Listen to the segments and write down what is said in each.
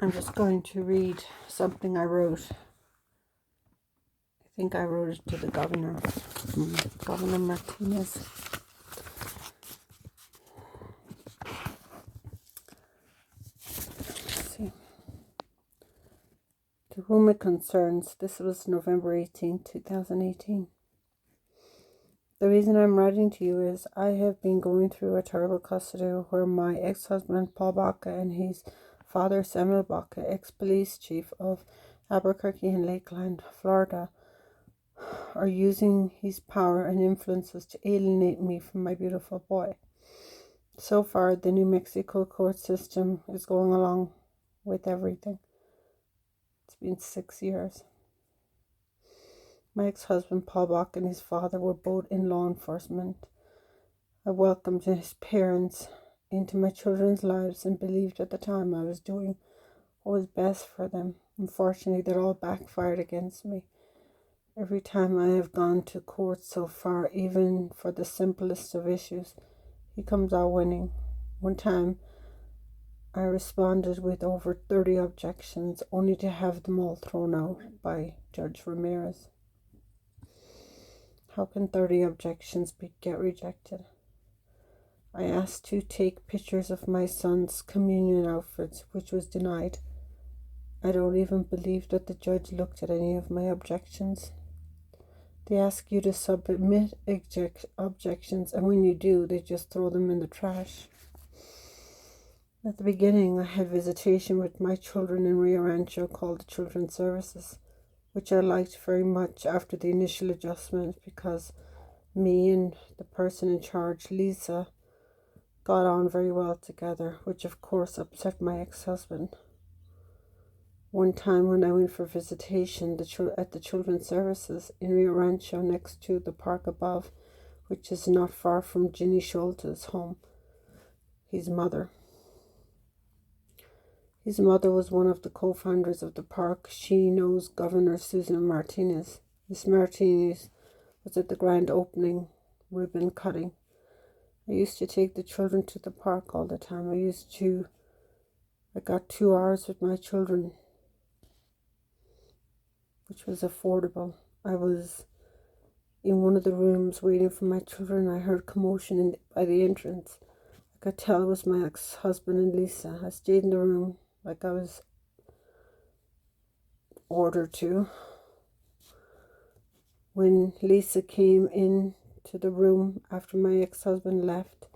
I'm just going to read something I wrote. I think I wrote it to the governor, Governor Martinez. Let's see. To whom it concerns, this was November 18, 2018. The reason I'm writing to you is I have been going through a terrible custody where my ex-husband Paul Baca and his father Samuel Baca, ex-police chief of Albuquerque and Lakeland, Florida, are using his power and influences to alienate me from my beautiful boy. So far, the New Mexico court system is going along with everything. It's been 6 years. My ex-husband Paul Bach and his father were both in law enforcement. I welcomed his parents into my children's lives and believed at the time I was doing what was best for them. Unfortunately, that all backfired against me. Every time I have gone to court so far, even for the simplest of issues, he comes out winning. One time, I responded with over 30 objections, only to have them all thrown out by Judge Ramirez. How can 30 objections get rejected? I asked to take pictures of my son's communion outfits, which was denied. I don't even believe that the judge looked at any of my objections. They ask you to submit objections, and when you do, they just throw them in the trash. At the beginning, I had visitation with my children in Rio Rancho called the Children's Services, which I liked very much after the initial adjustment because me and the person in charge, Lisa, got on very well together, which of course upset my ex-husband. One time when I went for visitation at the Children's Services in Rio Rancho next to the park above, which is not far from Ginny Schulte's home, his mother was one of the co-founders of the park. She knows Governor Susan Martinez. Miss Martinez was at the grand opening ribbon cutting. I used to take the children to the park all the time. I got 2 hours with my children, which was affordable. I was in one of the rooms waiting for my children. I heard commotion by the entrance. I could tell it was my ex-husband and Lisa. I stayed in the room like I was ordered to. When Lisa came in to the room after my ex-husband left,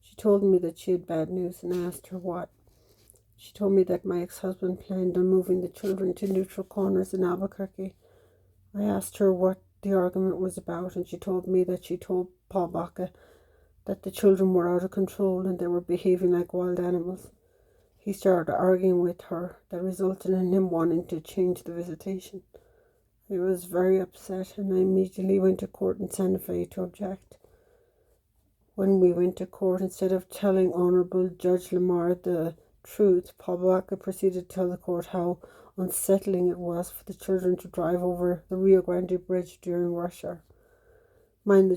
she told me that she had bad news, and I asked her what. She told me that my ex-husband planned on moving the children to Neutral Corners in Albuquerque. I asked her what the argument was about, and she told me that she told Paul Baca that the children were out of control and they were behaving like wild animals. He started arguing with her that resulted in him wanting to change the visitation. I was very upset, and I immediately went to court in Santa Fe to object. When we went to court, instead of telling Honorable Judge Lamar the truth, Paul Baca proceeded to tell the court how unsettling it was for the children to drive over the Rio Grande Bridge during rush hour. Mind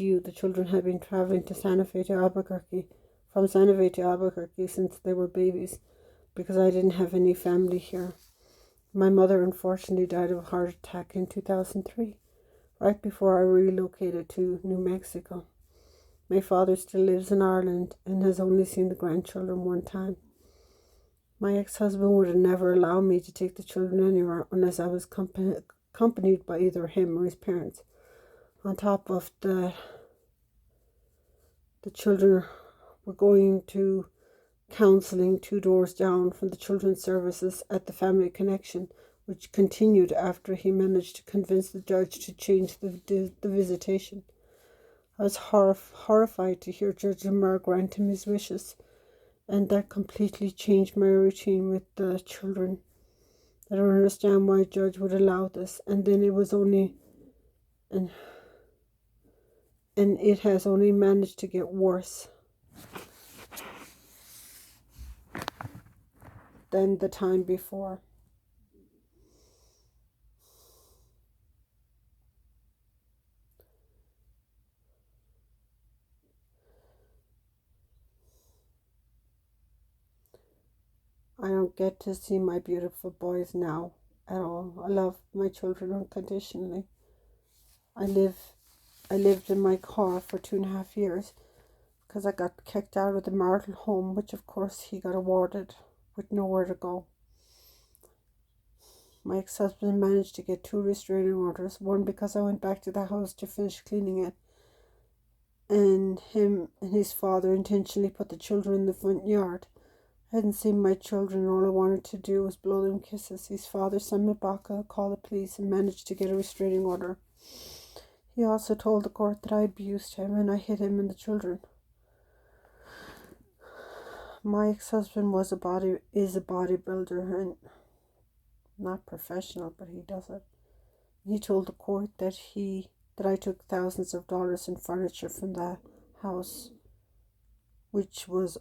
you, the children had been traveling to Santa Fe to Albuquerque, from Santa Fe to Albuquerque since they were babies, because I didn't have any family here. My mother unfortunately died of a heart attack in 2003, right before I relocated to New Mexico. My father still lives in Ireland and has only seen the grandchildren one time. My ex-husband would have never allowed me to take the children anywhere unless I was accompanied by either him or his parents. On top of that, the children were going to counseling 2 doors down from the Children's Services at the Family Connection, which continued after he managed to convince the judge to change the visitation. I was horrified to hear Judge Lamar grant him his wishes, and that completely changed my routine with the children. I don't understand why a judge would allow this, and then it was only... and it has only managed to get worse than the time before. I don't get to see my beautiful boys now at all. I love my children unconditionally. I lived in my car for 2.5 years because I got kicked out of the marital home, which of course he got awarded with nowhere to go. My ex-husband managed to get 2 restraining orders, one because I went back to the house to finish cleaning it, and him and his father intentionally put the children in the front yard. I hadn't seen my children, all I wanted to do was blow them kisses. His father, Samuel Baca, called the police and managed to get a restraining order. He also told the court that I abused him and I hit him and the children. My ex-husband is a bodybuilder, and not professional, but he does it. He told the court that I took thousands of dollars in furniture from the house, which was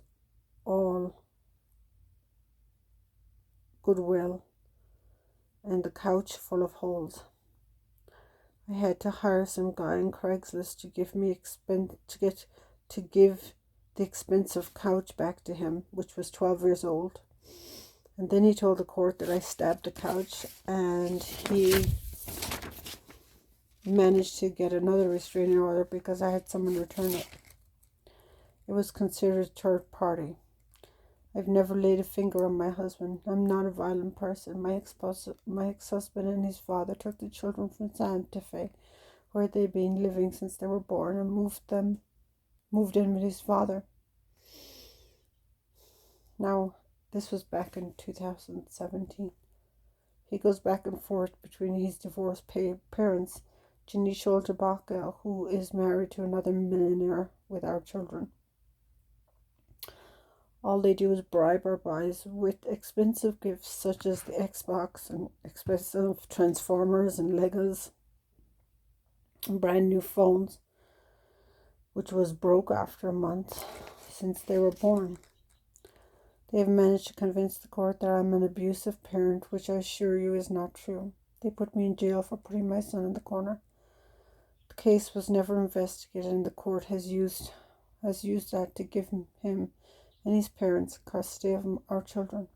all goodwill, and the couch full of holes. I had to hire some guy on Craigslist to give the expensive couch back to him, which was 12 years old. And then he told the court that I stabbed the couch, and he managed to get another restraining order because I had someone return it. It was considered third party. I've never laid a finger on my husband. I'm not a violent person. My ex-husband and his father took the children from Santa Fe, where they'd been living since they were born, and moved in with his father. Now, this was back in 2017. He goes back and forth between his divorced parents, Ginny Schulte Baca, who is married to another millionaire, with our children. All they do is bribe our boys with expensive gifts such as the Xbox and expensive Transformers and Legos and brand new phones, which was broke after a month since they were born. They have managed to convince the court that I'm an abusive parent, which I assure you is not true. They put me in jail for putting my son in the corner. The case was never investigated, and the court has used that to give him and his parents custody of our children.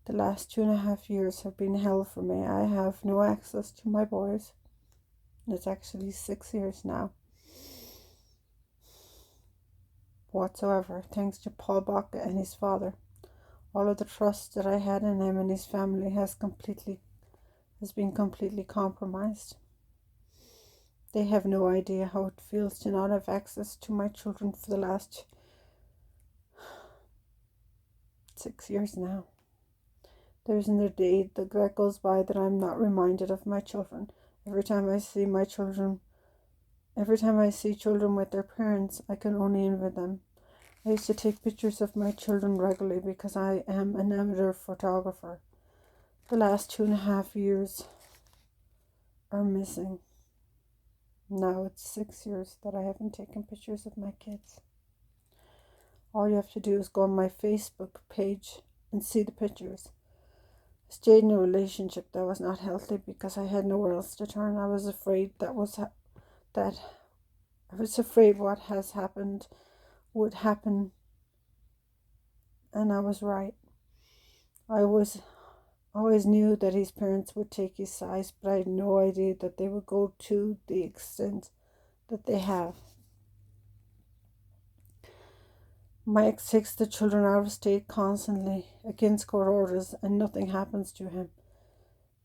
The last 2.5 years have been hell for me. I have no access to my boys. It's actually 6 years now. Whatsoever, thanks to Paul Baca and his father. All of the trust that I had in him and his family has been completely compromised. They have no idea how it feels to not have access to my children for the last 6 years now. There isn't a day that goes by that I'm not reminded of my children. Every time I see children with their parents, I can only envy them. I used to take pictures of my children regularly because I am an amateur photographer. The last 2.5 years are missing. Now it's 6 years that I haven't taken pictures of my kids. All you have to do is go on my Facebook page and see the pictures. I stayed in a relationship that was not healthy because I had nowhere else to turn. I was afraid what has happened would happen, and I was right. I always knew that his parents would take his side, but I had no idea that they would go to the extent that they have. My ex takes the children out of state constantly against court orders, and nothing happens to him.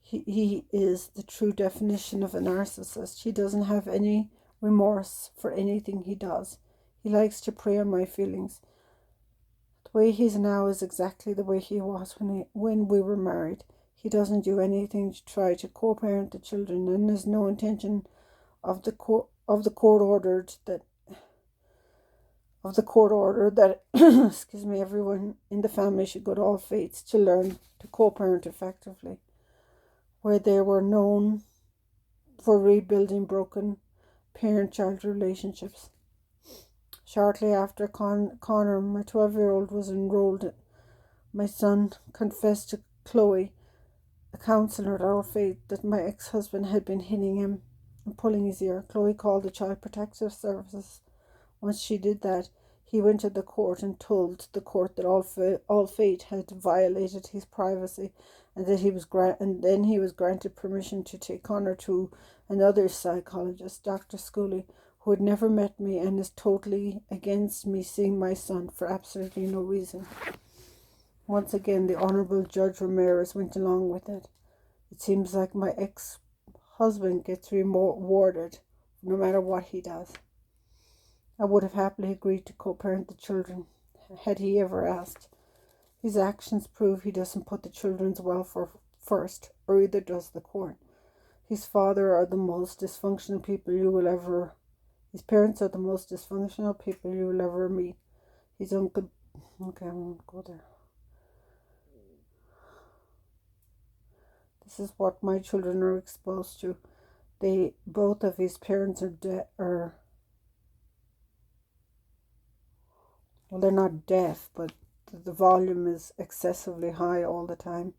He is the true definition of a narcissist. He doesn't have any remorse for anything he does. He likes to prey on my feelings. The way he is now is exactly the way he was when we were married. He doesn't do anything to try to co-parent the children, and there's no intention of the court order that excuse me, everyone in the family should go to All Faiths to learn to co-parent effectively, where they were known for rebuilding broken parent-child relationships. Shortly after Connor, my 12-year-old, was enrolled, my son confessed to Chloe, a counsellor at All Faith, that my ex-husband had been hitting him and pulling his ear. Chloe called the Child Protective Services. Once she did that, He went to the court and told the court that all fate had violated his privacy, and that then he was granted permission to take Connor to another psychologist, Dr. Scully, who had never met me and is totally against me seeing my son for absolutely no reason. Once again, the Honorable Judge Ramirez went along with it. It seems like my ex-husband gets rewarded no matter what he does. I would have happily agreed to co-parent the children had he ever asked. His actions prove he doesn't put the children's welfare first, or either does the court. His parents are the most dysfunctional people you will ever meet. His uncle, okay, I won't go there. This is what my children are exposed to. Both of his parents are well, they're not deaf, but the volume is excessively high all the time.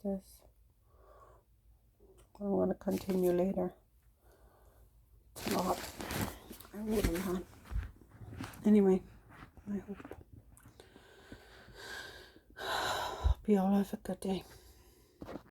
This. I'm going to continue later. It's a lot. I'm really not. Anyway, I hope you all have a good day.